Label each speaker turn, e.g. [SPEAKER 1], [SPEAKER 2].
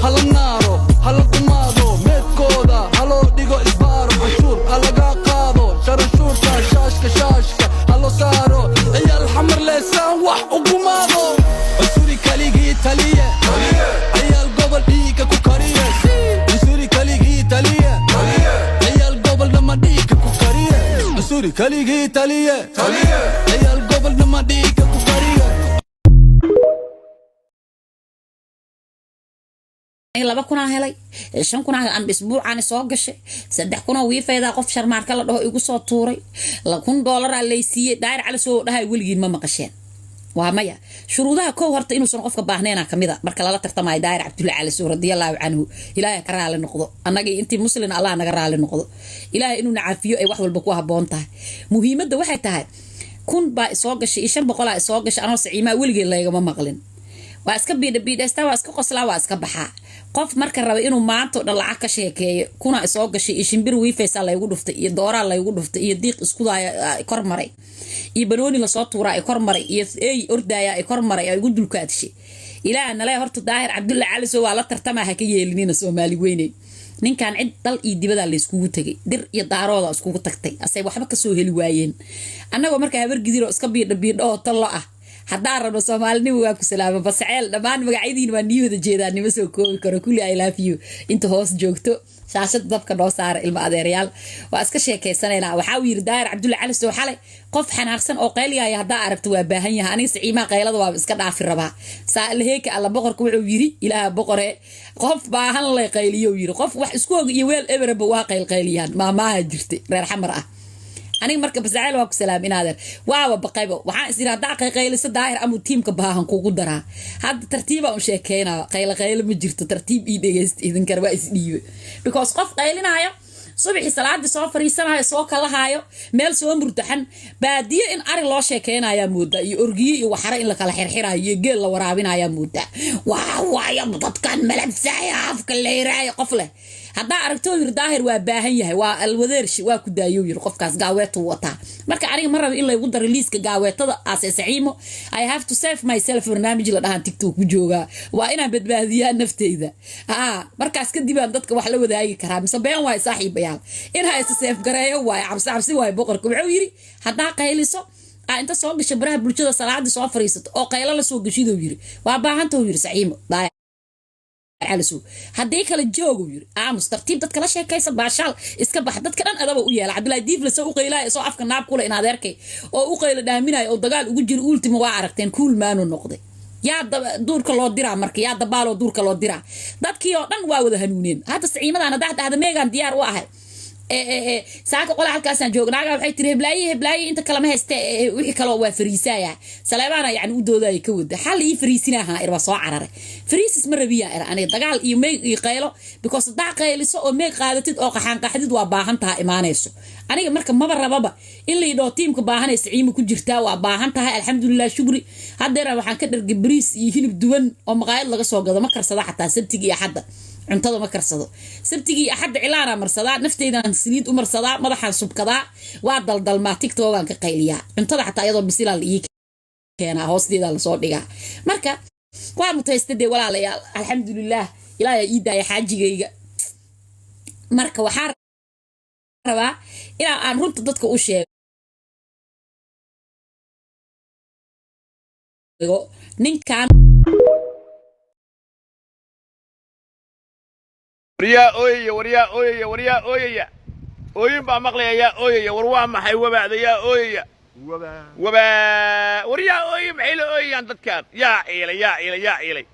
[SPEAKER 1] hala naaro hala gumaado meedkooda haloo dhigo isbaaro canshuur halaga qaado sharashuurta shaashka halo saaro ciyaal xamar leesaan wax u gumaado cunsuri kaligii taliye ciyaal gobol dhiiga ku kariye cunsuri kaligii taliye ciyaal gobol nama dhiiga ku kariye cunsuri kaligii taliye ciyaal gobol nama dhiiga ku kariye
[SPEAKER 2] laba kuna helay 5 kuna aan isbuucaan soo gashay 3 kuna wiifayda qof sharmaarka la dhaho igu soo tuuray $1,000 lay siiyay daayir cali soo dhahay waligiin ma maqasheen waa maya shuruudaha koow horta inuu san qofka baahnayna kamida marka la tartamay daayir Cabdulla cali soo radiyallahu anhu ilaahay ka raali noqdo annaga intii muslim Allah naga raali noqdo ilaahay inuu nacaafiyo ay wax walba ku haboon tahay muhiimadda waxay tahay kun baa soo gashay 500 soo gashay anoo saciima waligeed laygama maqlin waa iska biidhasta waa iska qoslaa waa iska baxaa qof marka raba inuu maanta dhan lacag ka sheekeeyo kuna soo gashay shimbir wiifaysa la igu dhuftay iyo doora la igu dhuftay iyo diiq isku daaya kor maray iyo banooni la soo tuuraa ay kor maray iyo ay ordaya ay kor maray ay igu dulkaadshay ilaa nalay horta daahir Cabdulla cali soo waa la tartama ha ka yeelinina Soomaali weynay ninkan cid dal iyo dibada la iskugu tagay dir iyo daarooda iskugu tagtay asay waxba ka soo heli waayeen annagoo marka habar gidiro iska biidho talo ah haddaan rabno Soomaalinimo waa ku salaamo basceel dhamaan magacyadiina waa niyada jeedaanimo soo koobi karo kulli I love you inta hoos joogto shaashad dabka noo saar ilma adeeryaal waa iska sheekaysanayna waxa uu yiri daayir Cabdulla cali soo xalay qof xanaaqsan oo qayliyahay hadaa aragto waa baahan yahay aniga saciima qaylada waa iska dhaafi rabaa saalaheeka alla boqorku wuxuu yiri ilaaha boqore qof baahan la qayliyo yiri qof wax isku og iyo weel eberba waa qayliyaan maamaha jirtay reer xamar ah aniga marka basceel waa ku salaam inaadeer waawa baqaybo waxaan isira daqiiqaylisa daahir amu teamka baahan kugu daraa hadda tartiiba u sheekeyna qayl ma jirto tartiib ii dhageyst idin karba isdhiibe because qof qaylinaayo subaxi salaadi soo fariisanayo soo kala haayo meel soo murtaxan baadiyo in ari loo sheekeynaaya mooda iyo orgiyo iyo waxara in la kala xirxirayo iyo geel la waraabinaaya mooda waa dadkan malabsaaya afka leeyahay qof leh hadaa aragto yir daahir waa baahan yahay waa alwadeershi waa ku daayo yir qofkaas gaaweeto wata marka aniga mar raba in la igu daro liiska gaaweetada saciimo I have to save myself barnaamij la dhahan TikTok ku jooga waa inaan badbaadiyaa nafteyda markaas kadib aan dadka wax la wadaagi karaa mise been way saaxiibayaal in haysta save gareeyo way cabsi way boqorku wuxuu yiri hadaa qayliso inta soo gashay baraha bulshada salaadi soo fariisato oo qaylo la soo gashido yiri waa baahan tahay yiri saciimo علسو هدي كلا جوجو يري مسترتيب دad kala sheekaysan baashaal iska bax dadka dhan adaba u yeela Cabdulla diif la soo qeylay soo afka naab kula in adeerkay oo u qeyla dhaaminay oo dagaal ugu jir ultimo waa aragteen cool maanu noqday yaa duurka loo diraa markii yaa dabaalo duurka loo diraa dadkii oo dhan waa wada hanuuneen hadda saciimadana daahda meegan diyaar u ahay saaka qola halkaasaan joognaaga waxay tiri heblaayi inta kala ma hayste wixii kale waa fariisaya salaabana yani u dooday ka wada xal ii fariisinaha irba soo cararay fariisis ma rabiya ani dagaal iyo meey ii qaylo because daa qayliso oo meey qaadatid oo qaxan qaxdid waa baahan tahay imaanayso aniga marka maba rababa in la idho teamka baahanay saciimo ku jirtaa waa baahan tahay alxamdulillah shukri hadeera waxaan ka dhargay bariis iyo hilib duwan oo maqaayad laga soo gado ma karsada xataa sabtiga iyo xadda cuntada ma karsado sabtigi axad cilaana marsada nafteydan saliid u marsada madaxan subkada waa daldalma TikTok-aan ka qayliya cuntada xataa iyadoo bisila la ii keena hoosteeda la soo dhiga marka waa mutaystade walaalayaal alxamdulillah ilaahay ii daaya xaajigayga marka waxaan rabaa ilaa aan runta dadka u sheego ninkan
[SPEAKER 3] وريا أويا أوين بمقلي يا أويا وروام حي وبعد يا أويا وريا أويا محيل أويا عند الكار يا إلي